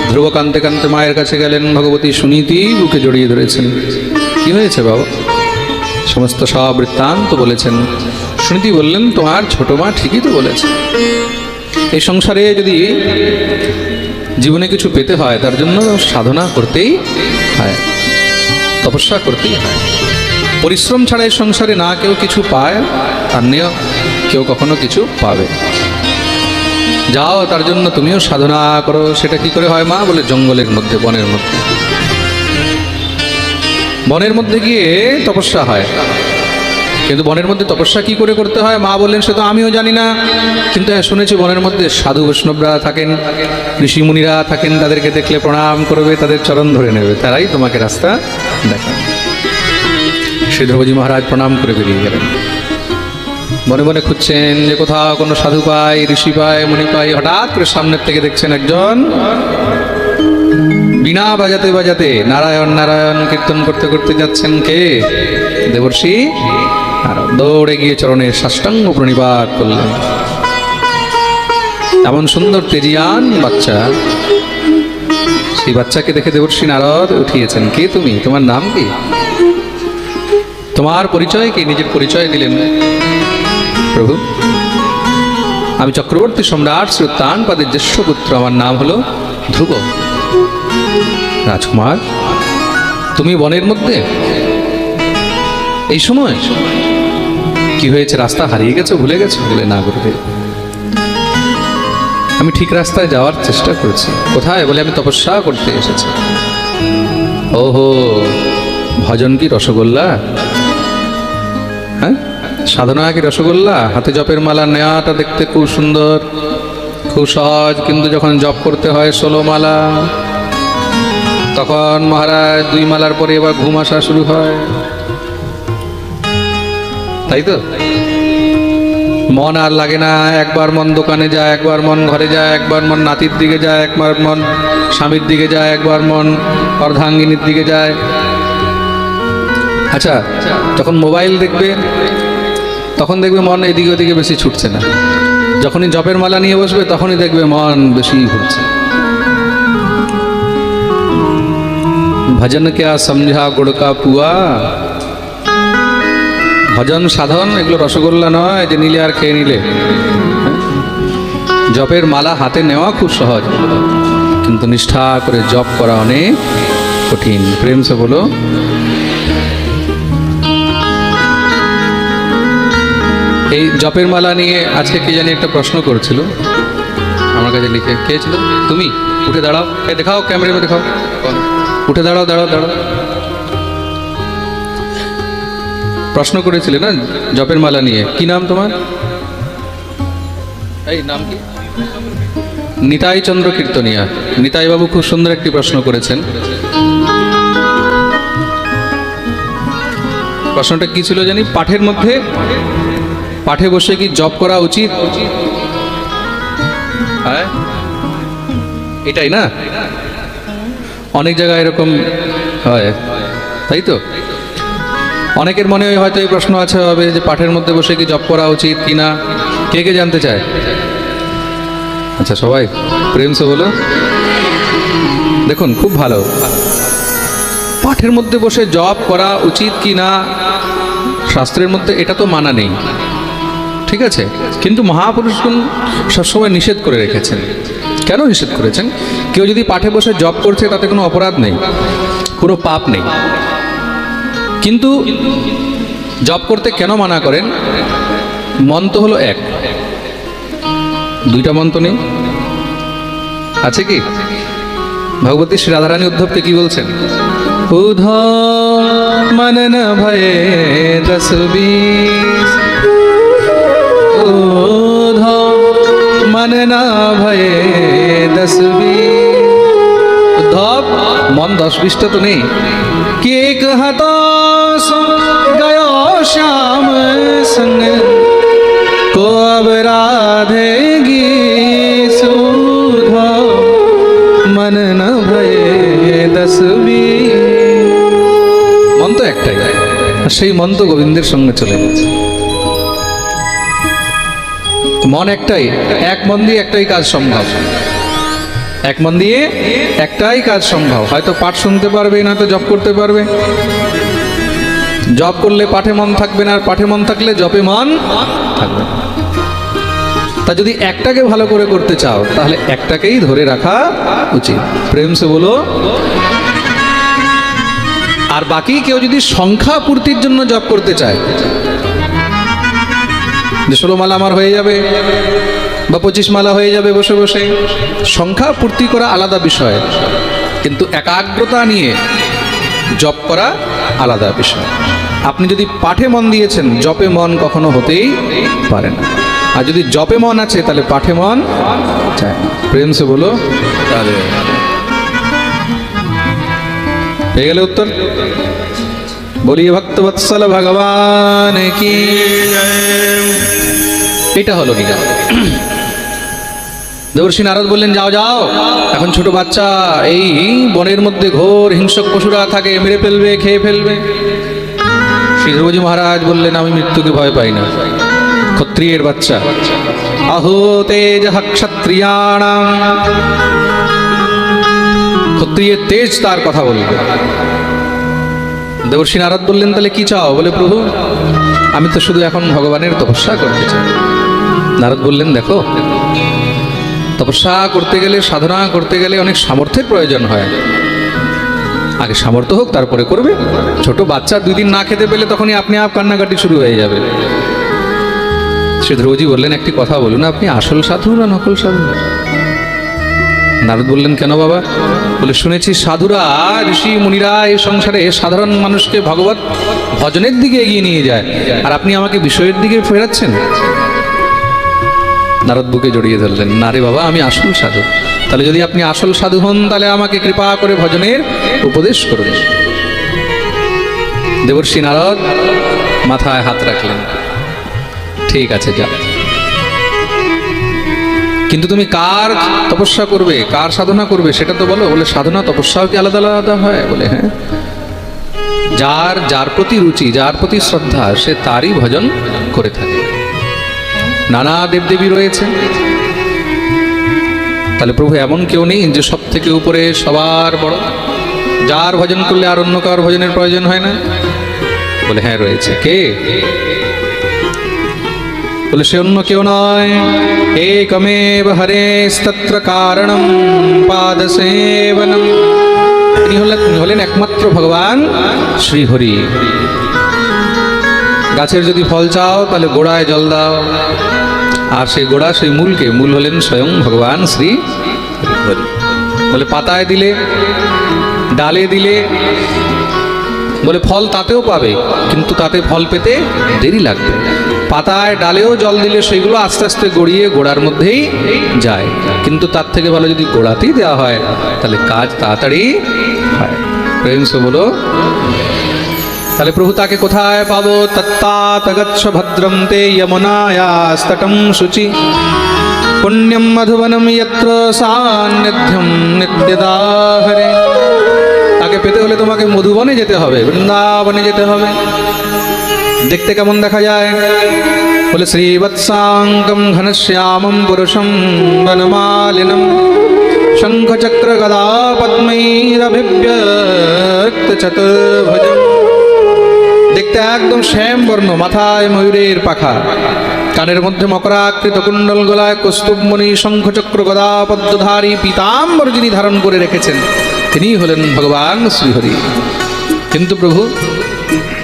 ধ্রুব কাঁদতে কাঁদতে মায়ের কাছে গেলেন। ভগবতী সুনীতি বুকে জড়িয়ে ধরেছেন। কি হয়েছে বাবা? সমস্ত সব বৃত্তান্ত বলেছেন। সুনীতি বললেন, তোমার ছোট মা ঠিকই তো বলেছে। এই সংসারে যদি জীবনে কিছু পেতে হয় তার জন্য সাধনা করতেই হয়, তপস্যা করতেই হয়। পরিশ্রম ছাড়া এই সংসারে না কেউ কিছু পায়, আর নেও কেউ কখনো কিছু পাবে। যাও, তার জন্য তুমিও সাধনা করো। সেটা কি করে হয় মা? বলে জঙ্গলের মধ্যে, বনের মধ্যে। বনের মধ্যে গিয়ে তপস্যা হয়। কিন্তু বনের মধ্যে তপস্যা কি করে করতে হয় মা বললেন, সে তো আমিও জানি না। কিন্তু শুনেছি বনের মধ্যে সাধু বৈষ্ণবরা থাকেন, ঋষিমুনিরা থাকেন, তাদেরকে দেখলে প্রণাম করবে, তাদের চরণ ধরে নেবে, তারাই তোমাকে রাস্তা দেখাবে। শ্রী ধ্রুবজি মহারাজ প্রণাম করে বেরিয়ে গেলেন। মনে মনে খুঁজছেন যে কোথাও কোনো সাধু পাই, ঋষি পাই, মুনি পাই। হঠাৎ করে সামনের থেকে দেখছেন একজন বীণা বাজাতে বাজাতে নারায়ণ নারায়ণ কীর্তন করতে করতে যাচ্ছেন। কে? দেবর্ষি নারদ। দৌড়ে গিয়ে চরণে সাষ্টাঙ্গ প্রণিপাত করলেন। এমন সুন্দর তেজিয়ান বাচ্চা, সেই বাচ্চাকে দেখে দেবর্ষি নারদ উঠিয়েছেন। কে তুমি? তোমার নাম কি? তোমার পরিচয় কি? নিজের পরিচয় দিলেন। প্রভু, আমি চক্রবর্তী সম্রাট শ্রী উত্তানপাদের জ্যেষ্ঠ পুত্র, আমার নাম হলো ধ্রুব। রাজকুমার, তুমি বনের মধ্যে এই সময়? কি হয়েছে? রাস্তা হারিয়ে গেছো, ভুলে গেছো? বলে না করবে, আমি ঠিক রাস্তায় যাওয়ার চেষ্টা করছি। কোথায়? বলে আমি তপস্যা করতে এসেছি। ওহো, ভজন কি রসগোল্লা? হ্যাঁ, সাধনা কি রসগোল্লা? হাতে জপের মালা নেওয়াটা দেখতে খুব সুন্দর, খুব সহজ, কিন্তু যখন জপ করতে হয় 16 মালা, তখন মহারাজ 2 মালার পরে এবার ঘুম আসা শুরু হয়। তাই তো? মন আর লাগে না। একবার মন দোকানে যায়, একবার মন ঘরে যায়, একবার মন নাতির দিকে যায়, একবার মন স্বামীর দিকে যায়, একবার মন অর্ধাঙ্গিনীর দিকে যায়। আচ্ছা, যখন মোবাইল দেখবে তখন দেখবে মন এদিকে ওদিকে বেশি ছুটছে না। যখনই জপের মালা নিয়ে বসবে তখনই দেখবে মন বেশি ঘুরছে। ভজন क्या समझा गुड़ का पुआ। ভজন সাধন এগুলো রসগোল্লা নয় যে নিলে আর খেয়ে নিলে। জপের মালা হাতে নেওয়া খুব সহজ, কিন্তু নিষ্ঠা করে জপ করা অনেক কঠিন। প্রেম সে বলো। এই জপের মালা নিয়ে আজকে কে জানি একটা প্রশ্ন করেছিল আমার কাছে লিখে। কে ছিল? তুমি? উঠে দাঁড়াও, এ দেখাও, ক্যামেরা में দেখাও, উঠে দাঁড়াও, দাঁড়াও দাঁড়াও। প্রশ্ন করেছিলে না জপের মালা নিয়ে। কি নাম তোমার? এই নাম কি? নিতাই চন্দ্র কীর্তনিয়া। নিতাই বাবু খুব সুন্দর একটি প্রশ্ন করেছেন। প্রশ্নটা কি ছিল জানি? পাঠের মধ্যে পাঠে বসে কি জপ করা উচিত? হ্যাঁ, এটাই না? অনেক জায়গায় এরকম হয়, তাই তো? অনেকের মনে হয়তো এই প্রশ্ন আছে হবে যে পাঠের মধ্যে বসে কি জপ করা উচিত কিনা। কে কে জানতে চায়? আচ্ছা, সবাই প্রেম সে বলো। দেখুন, খুব ভালো। পাঠের মধ্যে বসে জপ করা উচিত কি না শাস্ত্রের মধ্যে এটা তো মানা নেই, ঠিক আছে, কিন্তু মহাপুরুষগণ সবসময় নিষেধ করে রেখেছেন। কেন নিষেধ করেছেন? কেউ যদি পাঠে বসে জপ করছে তাতে কোনো অপরাধ নেই, কোনো পাপ নেই, কিন্তু জপ করতে কেন মানা করেন? মন তো হলো এক, দুইটা মন তো নেই, আছে কি? ভগবতী শ্রী রাধারানী উদ্ধবকে কি বলছেন? উদ্ধব মন ন ভয়ে 10-20, উদ্ধব মন ন ভয়ে 10-20। উদ্ধব, মন 10-20টা তো নেই। কে कहता गयो श्याम संग को अब राधेगी सुध मन न भये 10-20। মন তো একটাই, আর সেই মন তো গোবিন্দের সঙ্গে চলে গেছে। মন একটাই, এক মন দিয়ে একটাই কাজ সম্ভব, এক মন দিয়ে একটাই কাজ সম্ভব। হয়তো পাঠ শুনতে পারবে না, তো জপ করতে পারবে। জপ করলে পাঠে মন থাকবে না, আর পাঠে মন থাকলে জপে মন থাকবে। তা যদি একটাকে ভালো করে করতে চাও তাহলে একটাকেই ধরে রাখা উচিত। প্রেম সে বলো। আর বাকি কেউ যদি সংখ্যা পূর্তির জন্য জপ করতে চায়, যে 16 মালা আমার হয়ে যাবে বা 25 মালা হয়ে যাবে বসে বসে, সংখ্যা পূর্তি করা আলাদা বিষয়, কিন্তু একাগ্রতা নিয়ে জপ করা আলাদা বিষয়। আপনি যদি পাঠে মন দিয়েছেন, জপে মন কখনো হতেই পারে না। আর যদি জপে মন আছে তাহলে পাঠে মন চায়। প্রেম সে বলো। পেয়ে গেলে উত্তর? বলিয়ে ভক্তবৎসল ভগবান কি। এটা হলো নিয়ম। দেবর্ষি নারদ বললেন, যাও যাও, এখন ছোট বাচ্চা, এই বনের মধ্যে ঘোর হিংস্র পশুরা থাকে, মেরে ফেলবে, খেয়ে ফেলবে। শ্রী ধ্রুবজি মহারাজ বললেন, আমি মৃত্যুকে ভয় পাই না, ক্ষত্রিয়ের বাচ্চা। আহো তেজ ক্ষত্রিয়াণাম, ক্ষত্রিয়ের তেজ তার কথা বলবে। দেবর্ষি নারদ বললেন, তাহলে কি চাও? বলে, প্রভু আমি তো শুধু এখন ভগবানের তপস্যা করতে চাই। নারদ বললেন, দেখো, তপস্যা করতে গেলে, সাধনা করতে গেলে অনেক সামর্থ্যের প্রয়োজন হয়। আগে সামর্থ্য হোক, তারপরে করবে। ছোট বাচ্চা 2 দিন না খেতে পেলে তখনই আপনি আপ কান্নাকাটি শুরু হয়ে যাবে। শ্রী ধ্রুবজি বললেন, একটি কথা বলুন, আপনি আসল সাধু না নকল সাধু? নারদ বললেন, কেন বাবা? বলে, শুনেছি সাধুরা, ঋষি মুনিরা এই সংসারে সাধারণ মানুষকে ভগবত ভজনের দিকে এগিয়ে নিয়ে যায়, আর আপনি আমাকে বিষয়ের দিকে ফেরাচ্ছেন। নারদ বুকে জড়িয়ে ধরলেন, না রে বাবা, আমি আসল সাধু। তাহলে যদি আপনি আসল সাধু হন, তাহলে আমাকে কৃপা করে ভজনের উপদেশ করুন। দেবর্ষি নারদ মাথায় হাত রাখলেন, ঠিক আছে, যা, কিন্তু তুমি কার তপস্যা করবে, কার সাধনা করবে সেটা তো বলো। বলে, সাধনা তপস্যাও কি আলাদা আলাদা হয়? বলে, হ্যাঁ, যার যার প্রতি রুচি, যার প্রতি শ্রদ্ধা, সে তারই ভজন করে থাকে। নানা দেবদেবী রয়েছে, তাহলে প্রভু এমন কেউ নেই যে সব থেকে উপরে, সবার বড়, যার ভজন করলে আর অন্য কার ভজনের প্রয়োজন হয় না? বলে, হ্যাঁ রয়েছে। কে? বলে সে অন্য কেউ নয়, একমেব হরেস্তত্র কারণম পাদসেবনম। তিনি হলেন একমাত্র ভগবান শ্রীহরি। গাছের যদি ফল চাও তাহলে গোড়ায় জল দাও, আর সেই গোড়া সেই মূল হলেন স্বয়ং ভগবান শ্রী হরি। বলে পাতায় দিলে, ডালে দিলে, বলে ফল তাতেও পাবে, কিন্তু তাতে ফল পেতে দেরি লাগবে। পাতায় ডালেও জল দিলে সেগুলো আস্তে আস্তে গড়িয়ে গোড়ার মধ্যেই যায়, কিন্তু তার থেকে ভালো যদি গোড়াতেই দেওয়া হয় তাহলে কাজ তাড়াতাড়ি হয়। প্রেম সে বলো। তাহলে প্রভু তাকে কোথায় পাবো? তত্তাত গচ্ছ ভদ্রম তে যমুনায়াস্তটম শুচি পুণ্যম মধুবনম যত্র সান্নিধ্যম নিত্যদা হরে। তাকে পেতে হলে তোমাকে মধুবনে যেতে হবে, বৃন্দাবনে যেতে হবে। দেখতে কেমন দেখা যায়? বলে শ্রীবৎসাঙ্গম ঘনশ্যামম পুরুষম বনমালিনম শঙ্খচক্র গদা পদ্মৈরভিব্যক্ত চতুর্ভুজম। দেখতে একদম শ্যাম বর্ণ, মাথায় ময়ূরের পাখা, কানের মধ্যে মকরাকৃত কুণ্ডল, গলায় কৌস্তুভমণি, শঙ্খচক্র গদা পদ্মধারী পীতাম্বর যিনি ধারণ করে রেখেছেন তিনি হলেন ভগবান শ্রীহরি। কিন্তু প্রভু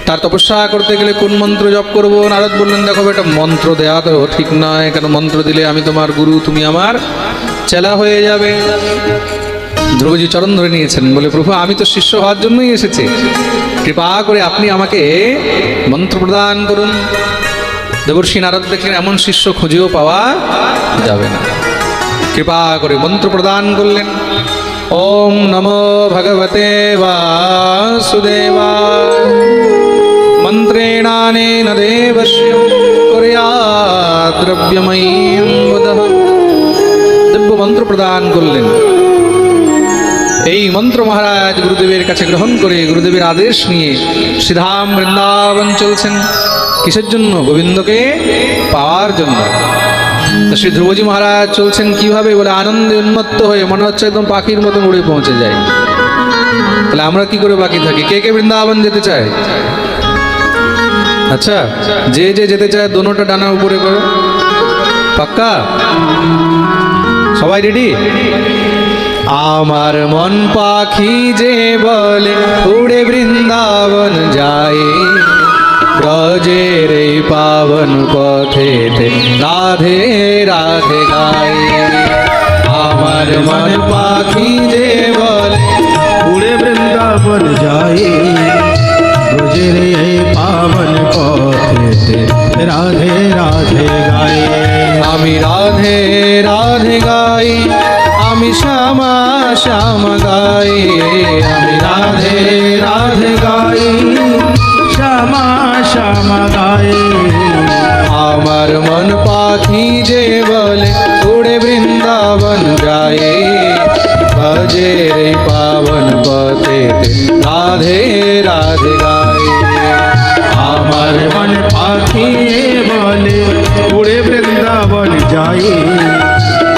তার তপস্যা করতে গেলে কোন মন্ত্র জপ করব? নারদ বললেন, দেখো এটা মন্ত্র দেয়া তো ঠিক নয়, কেন মন্ত্র দিলে আমি তোমার গুরু, তুমি আমার চেলা হয়ে যাবে। ধ্রুবজি চরণ ধরে নিয়েছেন, বলে প্রভু আমি তো শিষ্য হওয়ার জন্যই এসেছি, কৃপা করে আপনি আমাকে মন্ত্র প্রদান করুন। দেবর্ষি নারদ দেখলেন এমন শিষ্য খুঁজেও পাওয়া যাবে না, কৃপা করে মন্ত্র প্রদান করলেন। ওম নমো ভগবতে বাসুদেবায় মন্ত্রেণানেন দেবস্য কুর্যাৎ দ্রব্যময়ীং বুধঃ। দিব্য মন্ত্র প্রদান করলেন। এই মন্ত্র মহারাজ গুরুদেবের কাছে গ্রহণ করে গুরুদেবের আদেশ নিয়ে শ্রীধাম বৃন্দাবন চলছেন। কিসের জন্য? গোবিন্দকে পাওয়ার জন্য। শ্রী ধ্রুবজি মহারাজ চলছেন কিভাবে? বলে আনন্দে উন্মত্ত হয়ে, মনে হচ্ছে একদম পাখির মতো উড়ে পৌঁছে যায়। তাহলে আমরা কি করে বাকি থাকি? কে কে বৃন্দাবন যেতে চায়? আচ্ছা, যে যে যেতে চায় দোনোটা ডানা উপরে করো। পাক্কা? সবাই রেডি? আমার মন পাখি যে বলে উড়ে বৃন্দাবন যায়, ব্রজের এই পাবন পথেতে রাধে রাধে গায়। আমার মন পাখি যে বলে উড়ে বৃন্দাবন যায়, ব্রজের এই পাবন পথেতে রাধে রাধে গায়। আমি রাধে রাধে গাই, আমি শ্যামা শ্যামা গাই, আমি রাধে রাধে গাই, শ্যামা শ্যামা গায়। আমার মন পাখি যে বলে উড়ে বৃন্দাবন যায়, ব্রজের এই পাবন পথেতে রাধে রাধে গাই। আমার মন পাখি বলে উড়ে বৃন্দাবন যাই,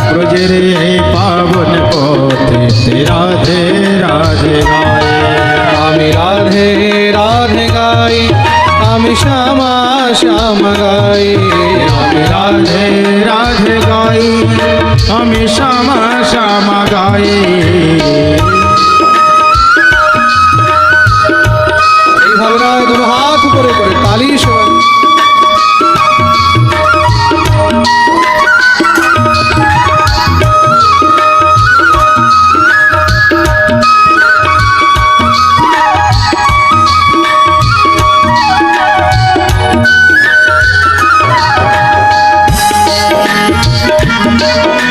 ব্রজের এই পাবন পথেতে রাধে রাধে গায়। আমি রাধে রাধে গাই, আমি শ্যামা শ্যামা গাই, আমি রাধে রাধে গাই, আমি শ্যামা শ্যামা গাই। এইভাবে নয়, দুটো হাত উপরে করে তালি সবাই।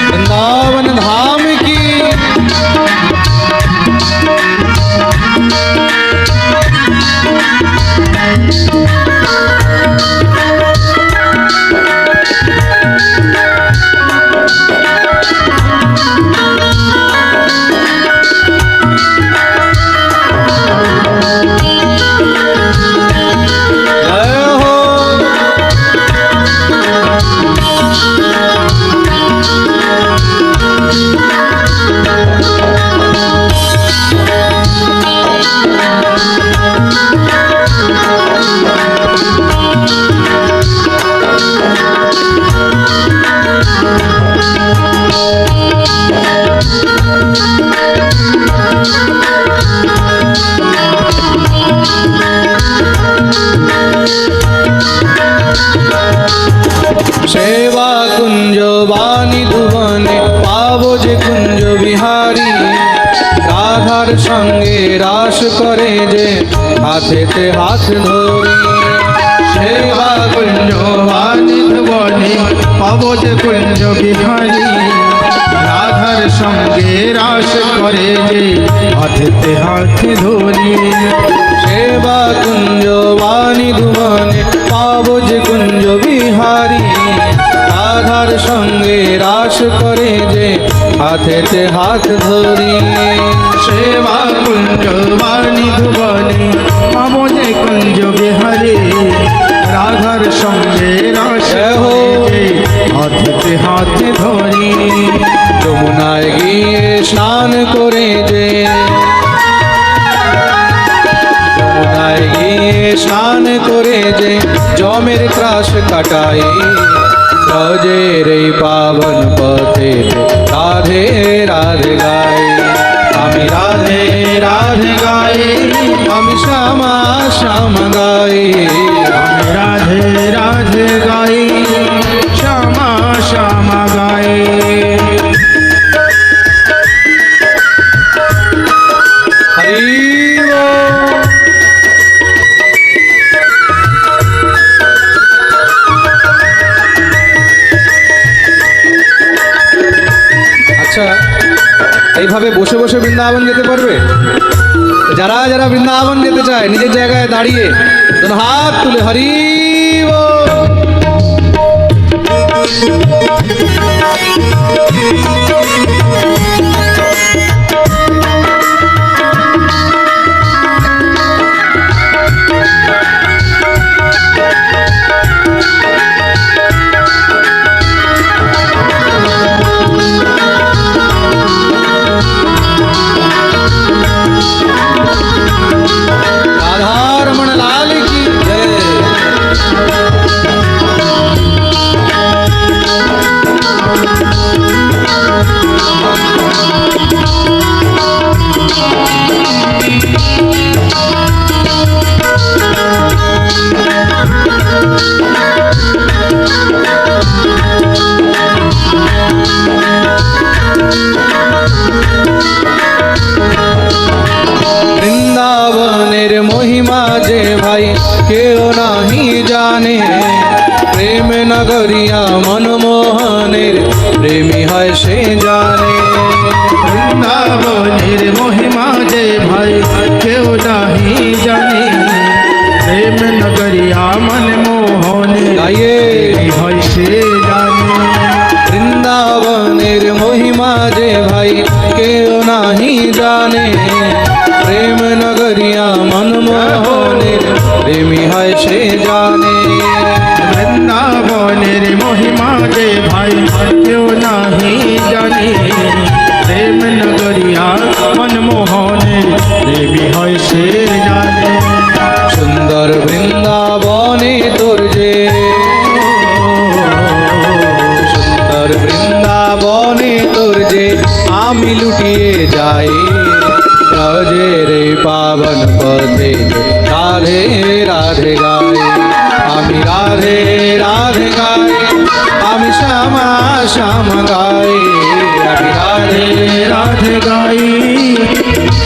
वृंदावन धाम की করে যে হাতেতে হাত ধরি সেবা কুঞ্জ বানিত বনে পাবো যে কুঞ্জ বিহারী রাধার সঙ্গে রাস করে যে হাতে হাত ধরি সেবা কুঞ্জ বাণী ধুবনে পাবো যে কুঞ্জ বিহারী রাধার সঙ্গে রাস করে যে হাতেতে হাত ধরি সেবা কুঞ্জ বানিত বনে পাবো যে কুঞ্জ বিহারী রাধার সঙ্গে রাস করে যে হাতে হাত ধরি যমুনায় গিয়ে স্নান করে যে যমুনায় গিয়ে স্নান করে যে জমের ত্রাস কাটাই ব্রজের এই পাবন পথে রাধে রাধে গাই আমি রাধে রাধে গাই আমি শ্যামা শ্যাম গাই আমি রাধে রাধে গাই শ্যামা শ্যামা গাই হরি বল। আচ্ছা এইভাবে বসে বসে বৃন্দাবন যেতে পারবে? যারা যারা বৃন্দাবন যেতে চায় নিজের জায়গায় দাঁড়িয়ে দুটো হাত তুলে হরি বল। राधारमण लाल की जय। বৃন্দাবনের মহিমা যে ভাই কেউ নাহি জানে প্রেম নগরিয়া মনমোহনের প্রেমী হয় সে জানে বৃন্দাবনের মহিমা যে ভাই কেউ নাহি জানে প্রেম নগরিয়া মন মোহনে গাইয়ে হয় সে জানে বৃন্দাবনের মহিমা যে ভাই কেউ নাহি জানে প্রেম নগরিয়া মনমোহনের প্রেমী হয় সে জানে বৃন্দাবনের মহিমা যে ভাই কেউ নাহি জানে প্রেম নগরিয়া মনমোহনে দেবী হয় সে জানে সুন্দর বৃন্দাবনে তোর যে সুন্দর বৃন্দাবনে তোর যে আমি লুটিয়ে যাই ব্রজের এই পাবন পথে রাধে রাধে গাই আমি রাধে রাধে গাই আমি শ্যামা শ্যাম গাই আমি রাধে রাধে গাই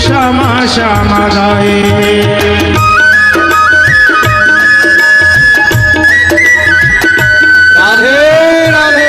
শ্যামা শ্যামা গাই রাধে রাধে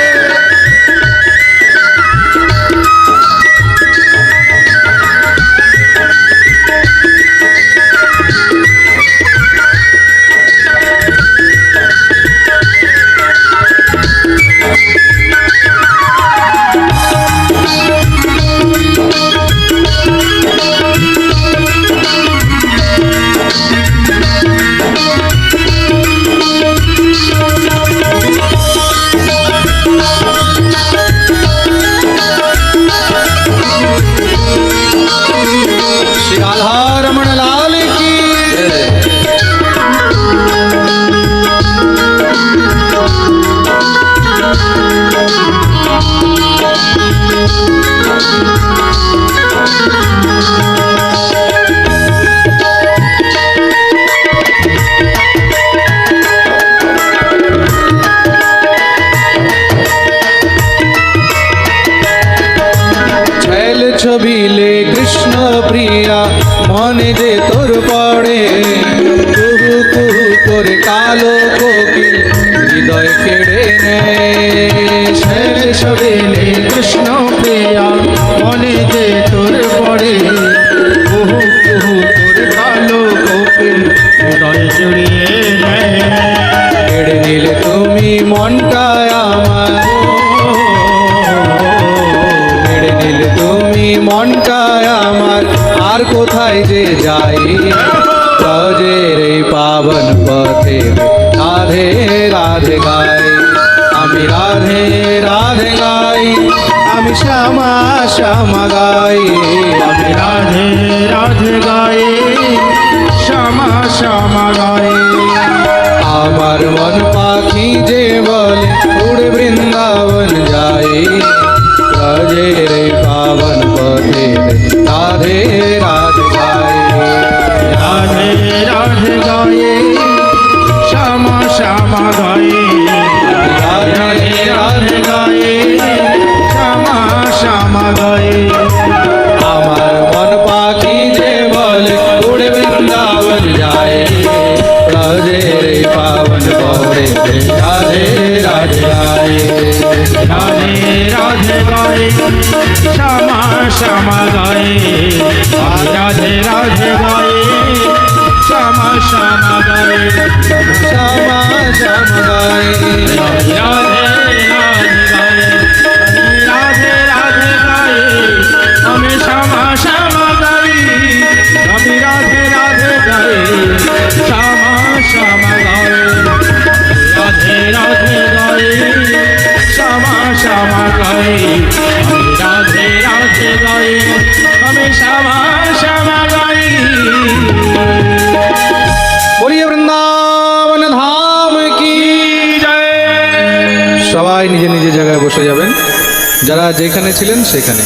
কালো কোকিল হৃদয় কেড়ে নেয়। শেষ বেলে কৃষ্ণ প্রিয়া মনে যে তোর পড়ে কুহু কুহু তোর কালো কোকিল হৃদয় জুড়িয়ে নেয়। কেড়ে নিলে তুমি মনটায় আমার, কেড়ে নিলে তুমি মনটায় আমার, আর কোথায় যে যাই ব্রজের এই পাবন পথে রাধে রাধে গাই। আমি রাধে রাধে গাই, আমি শ্যামা শ্যামা গাই। আমি রাধে রাধে গায়ে শ্যামা শ্যামা গায়ে। আমার মন পাখি যে বলে উড়ে বৃন্দাবন যাই ব্রজের এই পাবন পথে রাধে রাধে গাই। রাধে রাধে গায়ে শ্যামা শ্যামা গায়ে। রাধে রাধে গায়ে শ্যামা শ্যামা গায়ে। আমার মন পাখি যে বলে উড়ে বৃন্দাবন যায় ব্রজের এই পাবন পথে রাধে রাধে গাই। রাধে রাধে গায়ে শ্যামা শ্যামা গায়ে। রাধে রাধে গায়ে শ্যামা শ্যামা গায়ে। শ্যামা শ্যামা গাই। রাধে রাধে গায়ে রাধে রাধে গায়ে আমি শ্যামা শ্যামা গাই। আমি রাধে রাধে গায়ে শ্যামা শ্যামা গায়ে। রাধে রাধে গায়ে শ্যামা শ্যামা গায়ে। আমি রাধে রাধে গায়ে আমি শ্যামা শ্যামা গাই। বলিয়ে বৃন্দাবন ধাম কি জয়। সবাই নিজে নিজে জায়গায় বসে যাবেন, যারা যেখানে ছিলেন সেখানে।